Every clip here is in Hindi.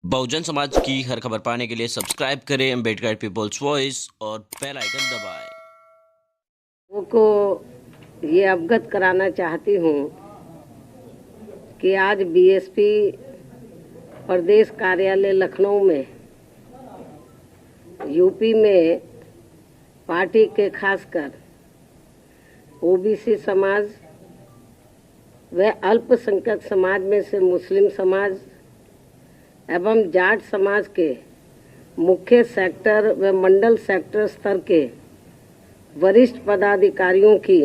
बहुजन समाज की हर खबर पाने के लिए सब्सक्राइब करें अम्बेडकर पीपल्स वॉइस और बेल आइकन दबाएं। को ये अवगत कराना चाहती हूँ कि आज बीएसपी प्रदेश कार्यालय लखनऊ में यूपी में पार्टी के खासकर ओबीसी समाज व अल्पसंख्यक समाज में से मुस्लिम समाज एवं जाट समाज के मुख्य सेक्टर व मंडल सेक्टर स्तर के वरिष्ठ पदाधिकारियों की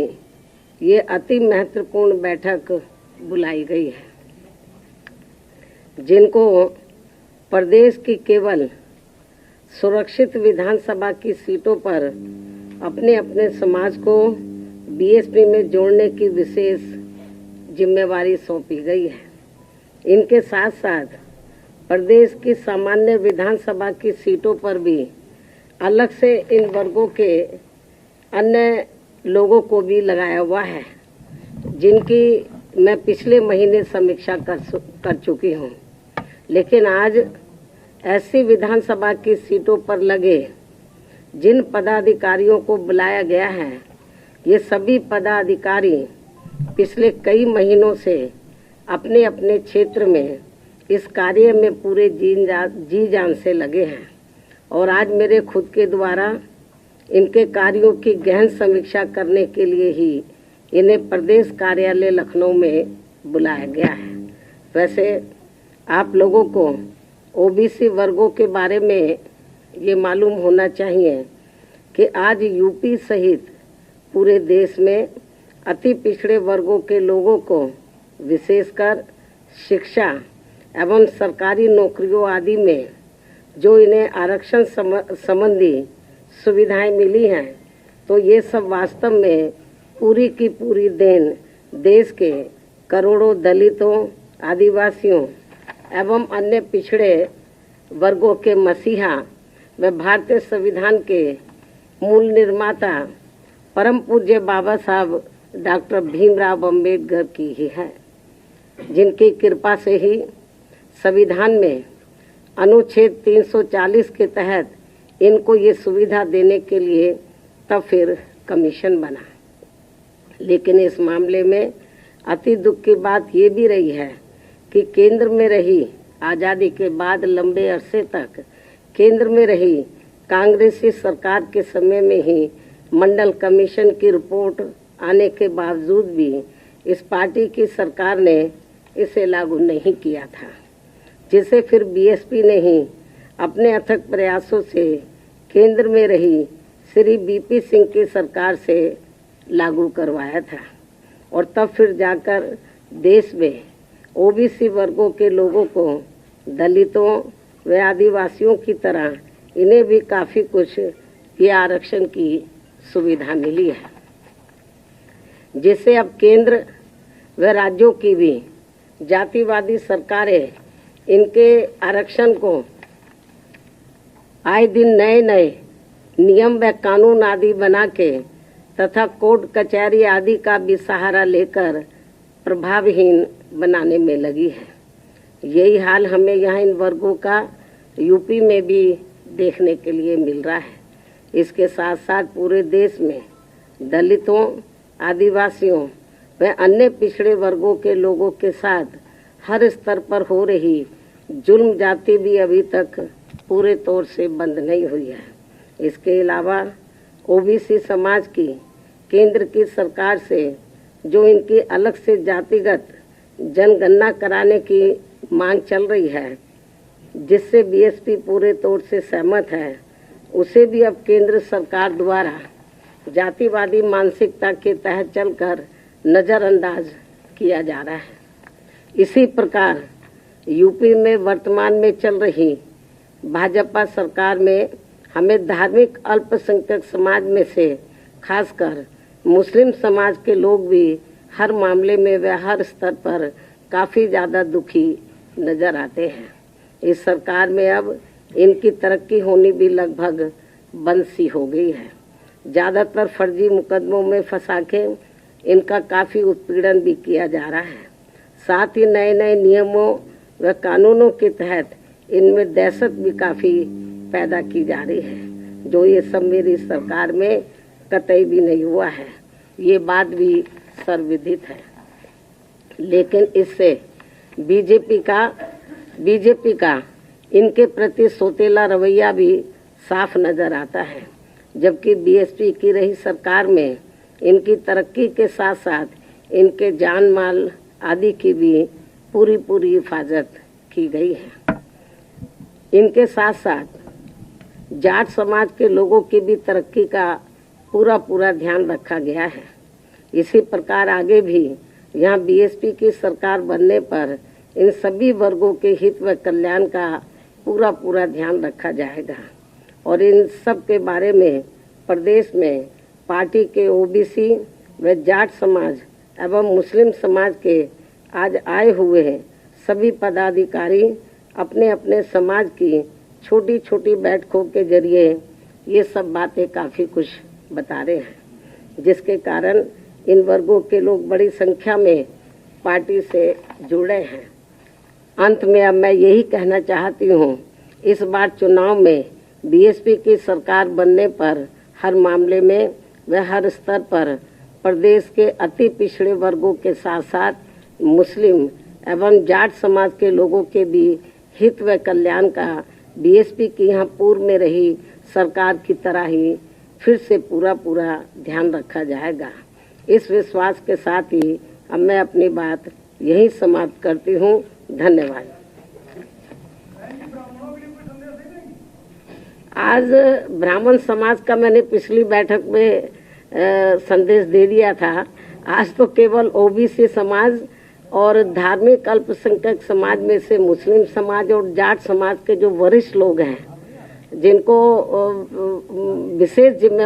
ये अति महत्वपूर्ण बैठक बुलाई गई है, जिनको प्रदेश की केवल सुरक्षित विधानसभा की सीटों पर अपने अपने समाज को बीएसपी में जोड़ने की विशेष जिम्मेवारी सौंपी गई है। इनके साथ साथ प्रदेश की सामान्य विधानसभा की सीटों पर भी अलग से इन वर्गों के अन्य लोगों को भी लगाया हुआ है, जिनकी मैं पिछले महीने समीक्षा कर चुकी हूँ। लेकिन आज ऐसी विधानसभा की सीटों पर लगे जिन पदाधिकारियों को बुलाया गया है, ये सभी पदाधिकारी पिछले कई महीनों से अपने अपने क्षेत्र में इस कार्य में पूरे जी जान से लगे हैं और आज मेरे खुद के द्वारा इनके कार्यों की गहन समीक्षा करने के लिए ही इन्हें प्रदेश कार्यालय लखनऊ में बुलाया गया है। वैसे आप लोगों को ओबीसी वर्गों के बारे में ये मालूम होना चाहिए कि आज यूपी सहित पूरे देश में अति पिछड़े वर्गों के लोगों को विशेषकर शिक्षा एवं सरकारी नौकरियों आदि में जो इन्हें आरक्षण संबंधी सुविधाएं मिली हैं, तो ये सब वास्तव में पूरी की पूरी देन देश के करोड़ों दलितों, आदिवासियों एवं अन्य पिछड़े वर्गों के मसीहा व भारतीय संविधान के मूल निर्माता परम पूज्य बाबा साहब डॉक्टर भीमराव अम्बेडकर की ही है, जिनकी कृपा से ही संविधान में अनुच्छेद 340 के तहत इनको ये सुविधा देने के लिए तब फिर कमीशन बना। लेकिन इस मामले में अति दुख की बात ये भी रही है कि केंद्र में रही आज़ादी के बाद लंबे अरसे तक केंद्र में रही कांग्रेसी सरकार के समय में ही मंडल कमीशन की रिपोर्ट आने के बावजूद भी इस पार्टी की सरकार ने इसे लागू नहीं किया था, जिसे फिर बीएसपी ने ही अपने अथक प्रयासों से केंद्र में रही श्री बीपी सिंह की सरकार से लागू करवाया था और तब फिर जाकर देश में ओबीसी वर्गों के लोगों को दलितों व आदिवासियों की तरह इन्हें भी काफ़ी कुछ ये आरक्षण की सुविधा मिली है, जिससे अब केंद्र व राज्यों की भी जातिवादी सरकारें इनके आरक्षण को आए दिन नए नए नियम व कानून आदि बना के तथा कोर्ट कचहरी आदि का भी सहारा लेकर प्रभावहीन बनाने में लगी है। यही हाल हमें यहाँ इन वर्गों का यूपी में भी देखने के लिए मिल रहा है। इसके साथ साथ पूरे देश में दलितों, आदिवासियों व अन्य पिछड़े वर्गों के लोगों के साथ हर स्तर पर हो रही जुल्म जाति भी अभी तक पूरे तौर से बंद नहीं हुई है। इसके अलावा ओबीसी समाज की केंद्र की सरकार से जो इनकी अलग से जातिगत जनगणना कराने की मांग चल रही है, जिससे बीएसपी पूरे तौर से सहमत है, उसे भी अब केंद्र सरकार द्वारा जातिवादी मानसिकता के तहत चलकर नज़रअंदाज किया जा रहा है। इसी प्रकार यूपी में वर्तमान में चल रही भाजपा सरकार में हमें धार्मिक अल्पसंख्यक समाज में से खासकर मुस्लिम समाज के लोग भी हर मामले में व हर स्तर पर काफ़ी ज़्यादा दुखी नज़र आते हैं। इस सरकार में अब इनकी तरक्की होनी भी लगभग बंद सी हो गई है। ज़्यादातर फर्जी मुकदमों में फंसा के इनका काफ़ी उत्पीड़न भी किया जा रहा है। साथ ही नए नए नियमों व कानूनों के तहत इनमें दहशत भी काफ़ी पैदा की जा रही है, जो ये सब मेरी सरकार में कतई भी नहीं हुआ है। ये बात भी सर्वविदित है। लेकिन इससे बीजेपी का इनके प्रति सौतेला रवैया भी साफ नजर आता है। जबकि बीएसपी की रही सरकार में इनकी तरक्की के साथ साथ इनके जान माल आदि की भी पूरी हिफाजत की गई है। इनके साथ साथ जाट समाज के लोगों की भी तरक्की का पूरा ध्यान रखा गया है। इसी प्रकार आगे भी यहाँ बीएसपी की सरकार बनने पर इन सभी वर्गों के हित व कल्याण का पूरा ध्यान रखा जाएगा और इन सब के बारे में प्रदेश में पार्टी के ओबीसी व जाट समाज एवं मुस्लिम समाज के आज आए हुए हैं सभी पदाधिकारी अपने अपने समाज की छोटी बैठकों के जरिए ये सब बातें काफ़ी कुछ बता रहे हैं, जिसके कारण इन वर्गों के लोग बड़ी संख्या में पार्टी से जुड़े हैं। अंत में अब मैं यही कहना चाहती हूँ, इस बार चुनाव में बीएसपी की सरकार बनने पर हर मामले में व हर स्तर पर प्रदेश के अति पिछड़े वर्गों के साथ साथ मुस्लिम एवं जाट समाज के लोगों के भी हित व कल्याण का बीएसपी की यहाँ पूर्व में रही सरकार की तरह ही फिर से पूरा ध्यान रखा जाएगा। इस विश्वास के साथ ही अब मैं अपनी बात यही समाप्त करती हूँ। धन्यवाद। आज ब्राह्मण समाज का मैंने पिछली बैठक में संदेश दे दिया था। आज तो केवल ओबीसी समाज और धार्मिक अल्पसंख्यक समाज में से मुस्लिम समाज और जाट समाज के जो वरिष्ठ लोग हैं, जिनको विशेष जिम्मेवारी